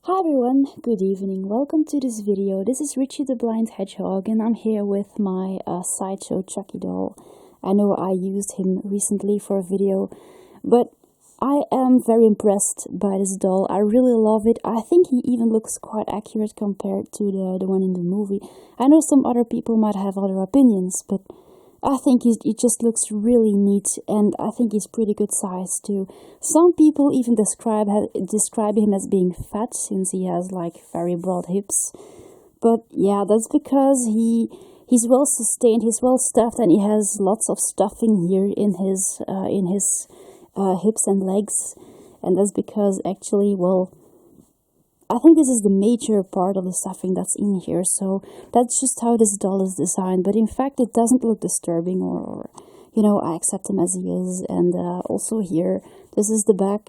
Hi everyone, good evening. Welcome to this video. This is Richie the Blind Hedgehog and I'm here with my sideshow Chucky doll. I know I used him recently for a video, but I am very impressed by this doll. I really love it. I think he even looks quite accurate compared to the one in the movie. I know some other people might have other opinions, but I think he just looks really neat, and I think he's pretty good size too. Some people even describe him as being fat, since he has like very broad hips. But yeah, that's because he's well sustained, he's well stuffed, and he has lots of stuffing here in his hips and legs. And that's because actually, well, I think this is the major part of the stuffing that's in here, so that's just how this doll is designed. But in fact, it doesn't look disturbing, or you know, I accept him as he is. And also here, this is the back.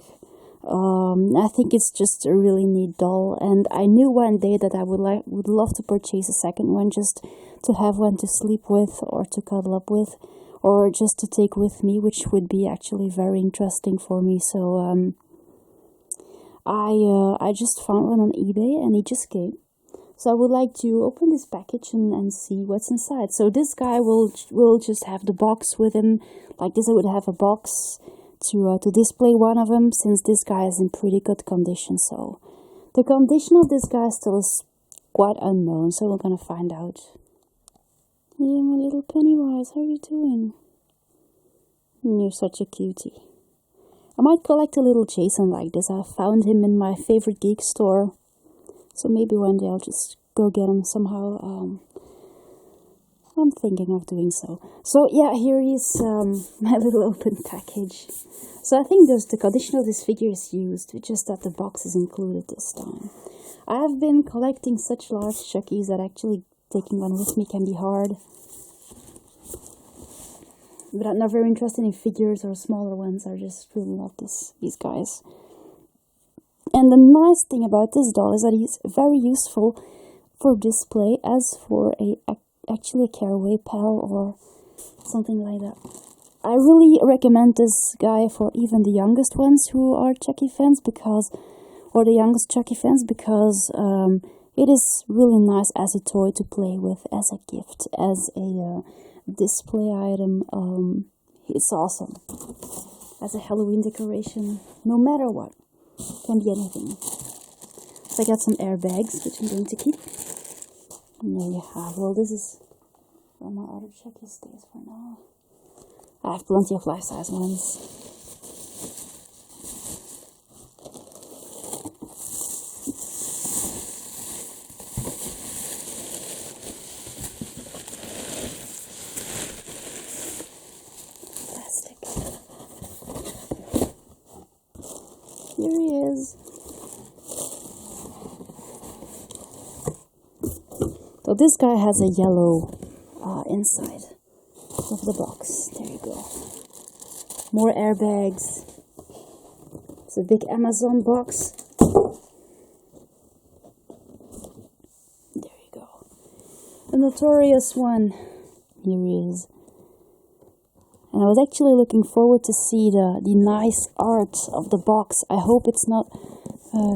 I think it's just a really neat doll, and I knew one day that I would love to purchase a second one, just to have one to sleep with, or to cuddle up with, or just to take with me, which would be actually very interesting for me. So I just found one on eBay and it just came. So I would like to open this package and see what's inside. So this guy will just have the box with him. Like this, I would have a box to display one of them, since this guy is in pretty good condition. So the condition of this guy still is quite unknown, so we're gonna find out. Yeah, my little Pennywise, how are you doing? You're such a cutie. I might collect a little Jason like this. I found him in my favorite geek store, so maybe one day I'll just go get him somehow. I'm thinking of doing so. So yeah, here is my little open package. So I think the condition of this figure is used, just that the box is included this time. I have been collecting such large Chuckies that actually taking one with me can be hard. But I'm not very interested in figures or smaller ones. I just really love these guys. And the nice thing about this doll is that he's very useful for display, as for actually a caraway pal or something like that. I really recommend this guy for even the youngest ones who are Chucky fans, or the youngest Chucky fans, because it is really nice as a toy to play with, as a gift, as a display item. It's awesome as a Halloween decoration, no matter what. Can be anything. So I got some airbags, which I'm going to keep. And there you have. Well, this is where my other Chucky stays for now. I have plenty of life-size ones. Here he is. So this guy has a yellow inside of the box. There you go. More airbags. It's a big Amazon box. There you go. The notorious one. Here he is. And I was actually looking forward to see the nice art of the box. I hope it's not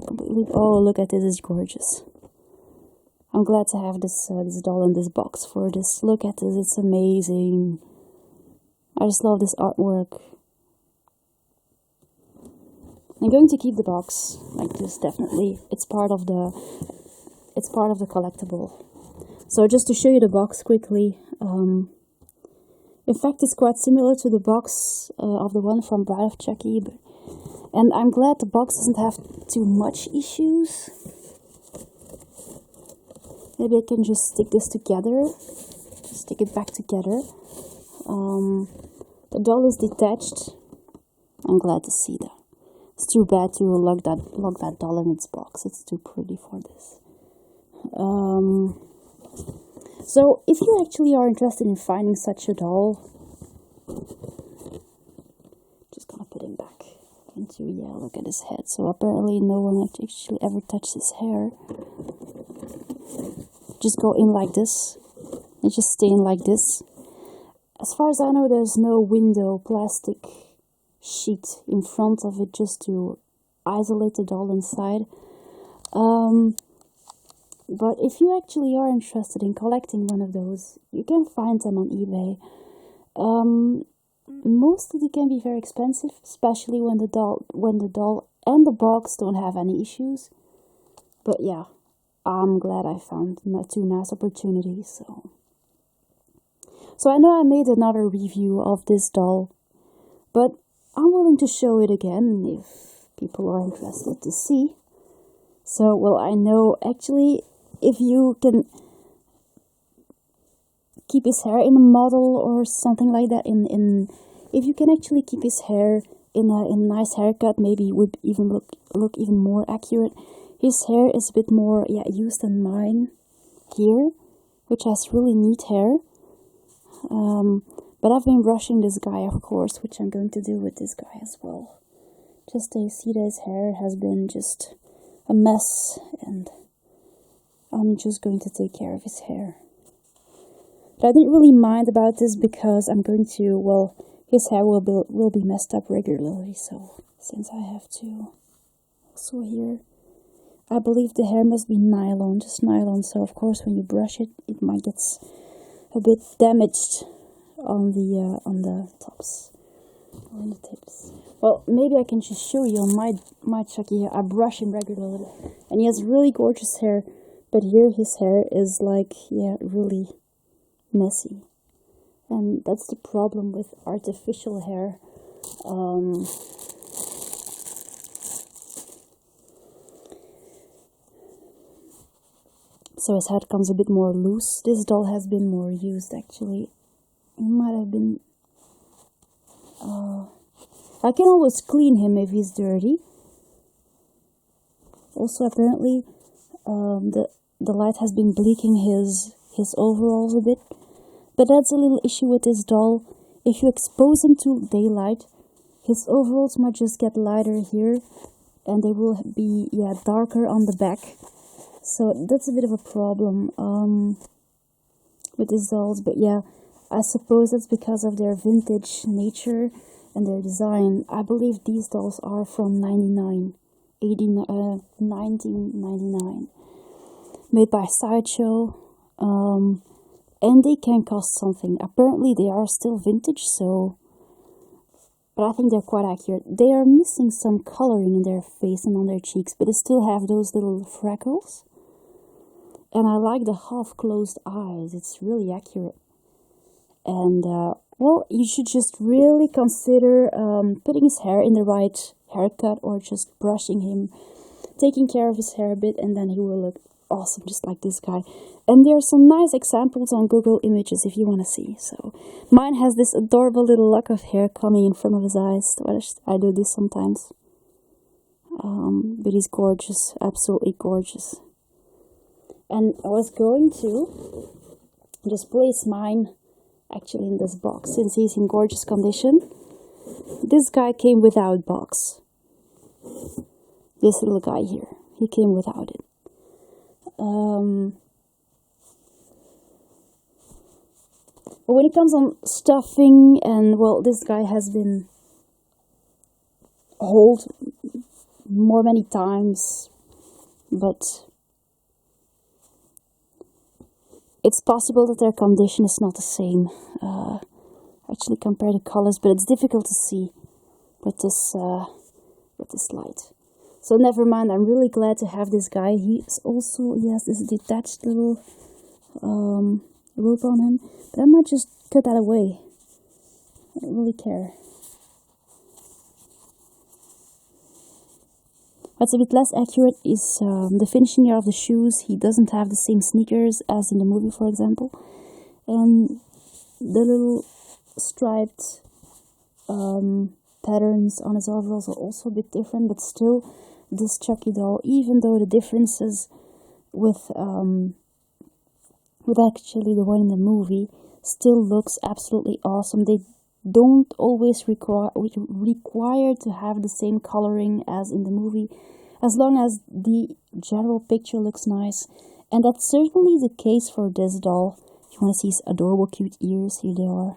completely... Oh, look at this, it's gorgeous. I'm glad to have this doll in this box for this. Look at this, it's amazing. I just love this artwork. I'm going to keep the box like this, definitely. It's part of the collectible. So just to show you the box quickly, in fact, it's quite similar to the box of the one from Bride of Chucky, and I'm glad the box doesn't have too much issues. Maybe I can just stick this together, stick it back together. The doll is detached. I'm glad to see that. It's too bad to lock that doll in its box. It's too pretty for this. So, if you actually are interested in finding such a doll, just gonna put him back into, yeah, look at his head. So apparently no one actually ever touched his hair. Just go in like this, and just stay in like this. As far as I know, there's no window plastic sheet in front of it just to isolate the doll inside. But if you actually are interested in collecting one of those, you can find them on eBay. Most of it can be very expensive, especially when the doll and the box don't have any issues. But yeah, I'm glad I found two nice opportunities. So I know I made another review of this doll, but I'm willing to show it again if people are interested to see. So, well, I know actually if you can keep his hair in a model or something like that, if you can actually keep his hair in a nice haircut, maybe it would even look even more accurate. His hair is a bit more used than mine here, which has really neat hair. But I've been brushing this guy, of course, which I'm going to do with this guy as well. Just to see that his hair has been just a mess, and I'm just going to take care of his hair. But I didn't really mind about this because I'm going to, well, his hair will be messed up regularly, so since I have to also here, I believe the hair must be nylon, just nylon, so of course when you brush it, it might get a bit damaged on the tops or on the tips. Well, maybe I can just show you on my Chucky here. I brush him regularly, and he has really gorgeous hair, but here his hair is like, really messy. And that's the problem with artificial hair. So his head comes a bit more loose. This doll has been more used, actually. It might have been... I can always clean him if he's dirty. Also, apparently, the light has been bleaking his overalls a bit. But that's a little issue with this doll. If you expose him to daylight, his overalls might just get lighter here, and they will be darker on the back. So that's a bit of a problem with these dolls. But yeah, I suppose that's because of their vintage nature and their design. I believe these dolls are from 1999, made by Sideshow. And they can cost something. Apparently they are still vintage, so... But I think they're quite accurate. They are missing some coloring in their face and on their cheeks, but they still have those little freckles. And I like the half-closed eyes. It's really accurate. And, well, you should just really consider putting his hair in the right haircut, or just brushing him, taking care of his hair a bit, and then he will look awesome, just like this guy. And there are some nice examples on Google Images if you want to see. So mine has this adorable little lock of hair coming in front of his eyes. I do this sometimes. But he's gorgeous, absolutely gorgeous. And I was going to just place mine actually in this box, since he's in gorgeous condition. This guy came without box. This little guy here, he came without it. But when it comes on stuffing, and well, this guy has been hauled many times, but it's possible that their condition is not the same. Actually, compare the colors, but it's difficult to see with this light. So never mind. I'm really glad to have this guy. He has this detached little rope on him, but I might just cut that away. I don't really care. What's a bit less accurate is the finishing of the shoes. He doesn't have the same sneakers as in the movie, for example. And the little striped patterns on his overalls are also a bit different, but still, this Chucky doll, even though the differences with actually the one in the movie, still looks absolutely awesome. They don't always require to have the same coloring as in the movie, as long as the general picture looks nice. And that's certainly the case for this doll. If you want to see his adorable cute ears, here they are.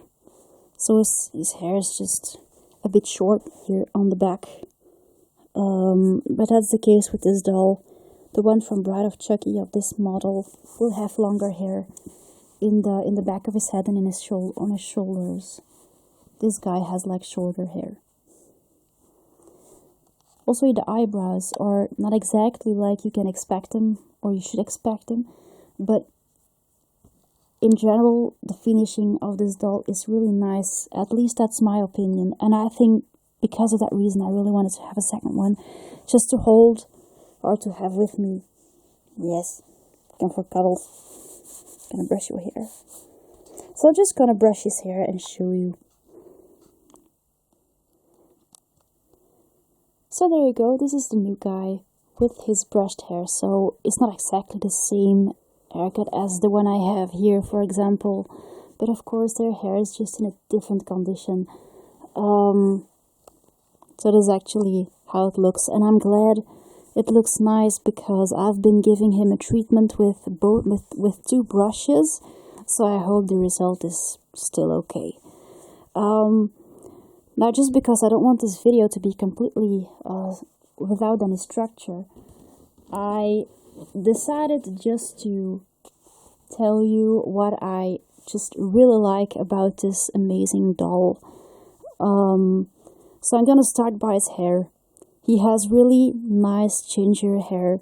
So his hair is just a bit short here on the back. But that's the case with this doll. The one from Bride of Chucky of this model will have longer hair in the back of his head and in his on his shoulders. This guy has like shorter hair. Also, the eyebrows are not exactly like you can expect them, or you should expect them, but in general, the finishing of this doll is really nice. At least that's my opinion, and I think because of that reason, I really wanted to have a second one, just to hold or to have with me. Yes, going for cuddles. Gonna brush your hair. So I'm just gonna brush his hair and show you. So there you go, this is the new guy with his brushed hair. So it's not exactly the same haircut as the one I have here, for example. But of course their hair is just in a different condition. So this is actually how it looks. And I'm glad it looks nice because I've been giving him a treatment with two brushes. So I hope the result is still okay. Now, just because I don't want this video to be completely without any structure, I decided just to tell you what I just really like about this amazing doll. So I'm gonna start by his hair. He has really nice ginger hair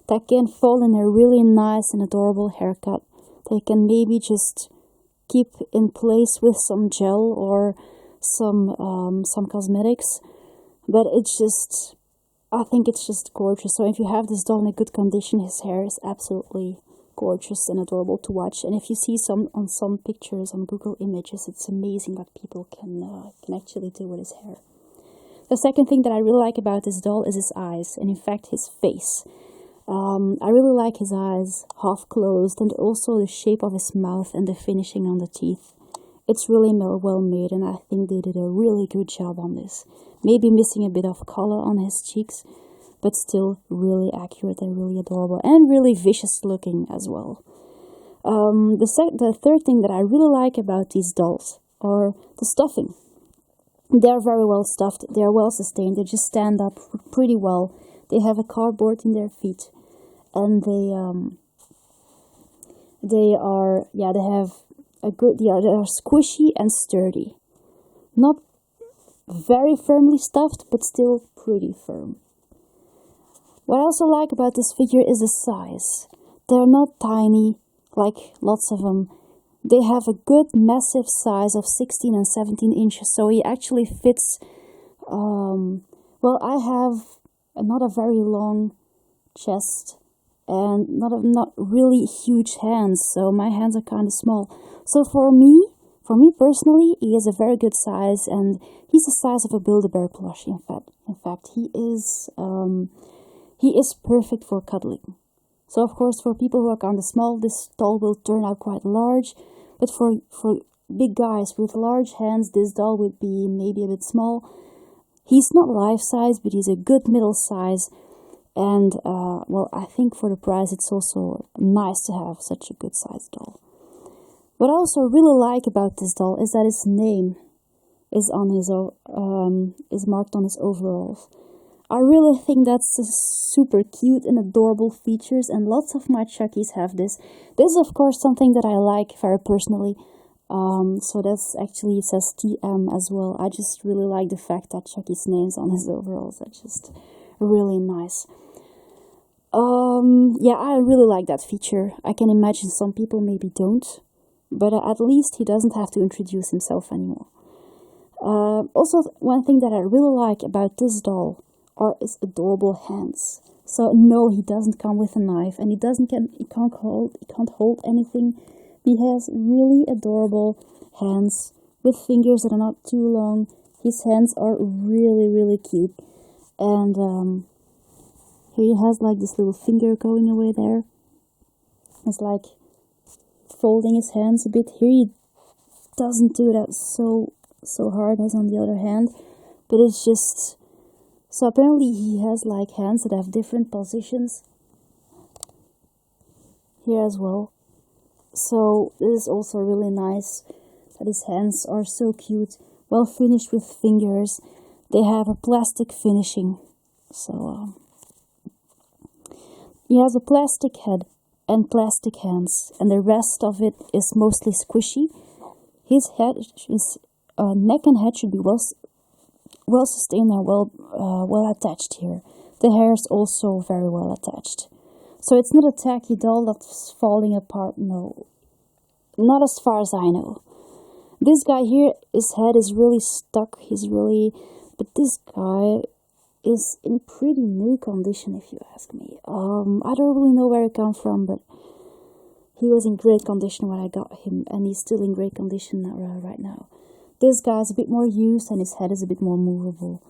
that can fall in a really nice and adorable haircut. They can maybe just keep in place with some gel or some cosmetics, but it's just, I think it's just gorgeous. So if you have this doll in a good condition, his hair is absolutely gorgeous and adorable to watch. And if you see some pictures on Google Images, it's amazing what people can actually do with his hair. The second thing that I really like about this doll is his eyes, and in fact his face. I really like his eyes half closed, and also the shape of his mouth and the finishing on the teeth. It's really well made, and I think they did a really good job on this. Maybe missing a bit of color on his cheeks, but still really accurate and really adorable, and really vicious looking as well. The third thing that I really like about these dolls are the stuffing. They're very well stuffed, they're well sustained, they just stand up pretty well. They have a cardboard in their feet, and they are squishy and sturdy. Not very firmly stuffed, but still pretty firm. What I also like about this figure is the size. They're not tiny, like lots of them. They have a good massive size of 16 and 17 inches, so he actually fits, well, I have not a very long chest and not really huge hands, so my hands are kind of small. So for me personally, he is a very good size, and he's the size of a Build-A-Bear plush. In fact, he is perfect for cuddling. So of course, for people who are kind of small, this doll will turn out quite large. But for big guys with large hands, this doll would be maybe a bit small. He's not life size, but he's a good middle size. And, well, I think for the price, it's also nice to have such a good sized doll. What I also really like about this doll is that his name is is marked on his overalls. I really think that's a super cute and adorable features, and lots of my Chuckies have this. This is of course something that I like very personally. So that's actually, it says TM as well. I just really like the fact that Chucky's name's on his overalls. That's just really nice. Yeah, I really like that feature. I can imagine some people maybe don't, but at least he doesn't have to introduce himself anymore. Also, one thing that I really like about this doll are his adorable hands. So no, he doesn't come with a knife, and he can't hold anything. He has really adorable hands with fingers that are not too long. His hands are really, really cute. And here he has like this little finger going away there. It's like folding his hands a bit. Here he doesn't do that so hard as on the other hand, but it's just, so apparently he has like hands that have different positions here as well. So this is also really nice that his hands are so cute, well finished with fingers. They have a plastic finishing. So He has a plastic head and plastic hands, and the rest of it is mostly squishy. His neck and head should be well sustained and well attached here. The hair is also very well attached. So it's not a tacky doll that's falling apart, no. Not as far as I know. This guy here, his head is really stuck, but this guy is in pretty new condition, if you ask me. I don't really know where it came from, but he was in great condition when I got him, and he's still in great condition right now. This guy is a bit more used, and his head is a bit more movable.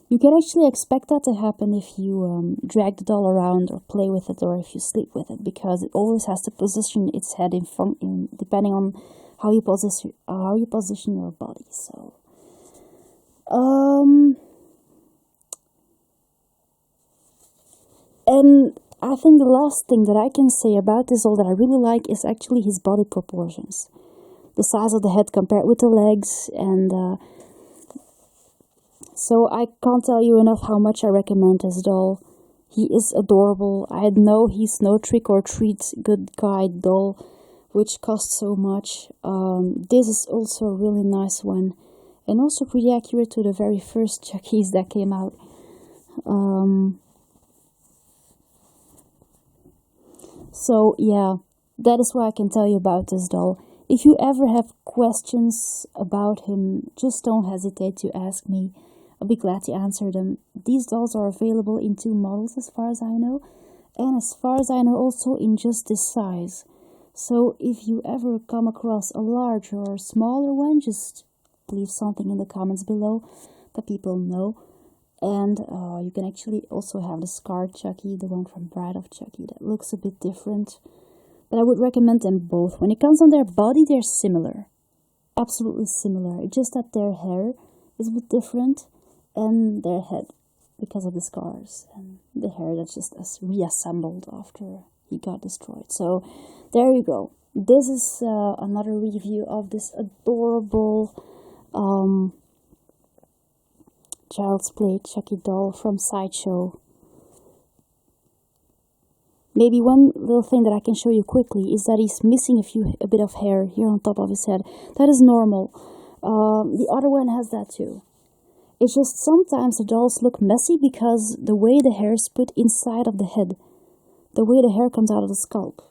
You can actually expect that to happen if you drag the doll around or play with it, or if you sleep with it, because it always has to position its head in front, depending on how you position your body. So, and I think the last thing that I can say about this doll that I really like is actually his body proportions. The size of the head compared with the legs, and so I can't tell you enough how much I recommend this doll. He is adorable. I know he's no trick or treat good guy doll, which costs so much. This is also a really nice one, and also pretty accurate to the very first Chucky's that came out. So yeah, that is what I can tell you about this doll. If you ever have questions about him, just don't hesitate to ask me. I'll be glad to answer them. These dolls are available in 2 models as far as I know, and as far as I know also in just this size. So if you ever come across a larger or smaller one, just leave something in the comments below that people know. And you can actually also have the scarred Chucky, the one from Bride of Chucky, that looks a bit different. But I would recommend them both. When it comes on their body, they're similar. Absolutely similar. It's just that their hair is a bit different, and their head, because of the scars. And the hair that's just reassembled after he got destroyed. So, there you go. This is another review of this adorable Child's Play Chucky doll from Sideshow. Maybe one little thing that I can show you quickly is that he's missing a bit of hair here on top of his head. That is normal. The other one has that too. It's just sometimes the dolls look messy because the way the hair is put inside of the head, the way the hair comes out of the scalp.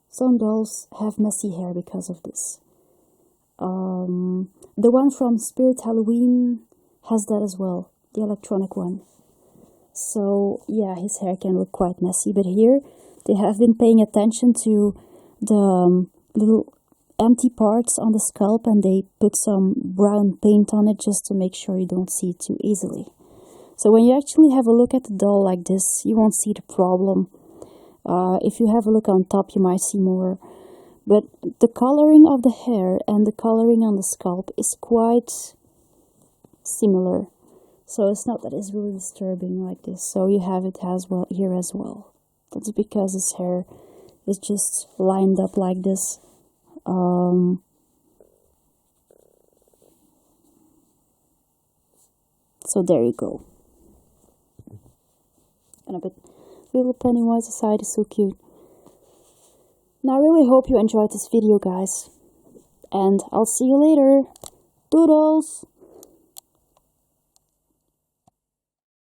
Some dolls have messy hair because of this. The one from Spirit Halloween has that as well, the electronic one. So yeah, his hair can look quite messy, but here they have been paying attention to the little empty parts on the scalp, and they put some brown paint on it just to make sure you don't see it too easily. So when you actually have a look at the doll like this, you won't see the problem. If you have a look on top, you might see more. But the coloring of the hair and the coloring on the scalp is quite similar. So it's not that it's really disturbing like this. So you have it as well here as well. That's because his hair is just lined up like this. So there you go. And a bit little Pennywise aside is so cute. Now I really hope you enjoyed this video, guys. And I'll see you later. Doodles!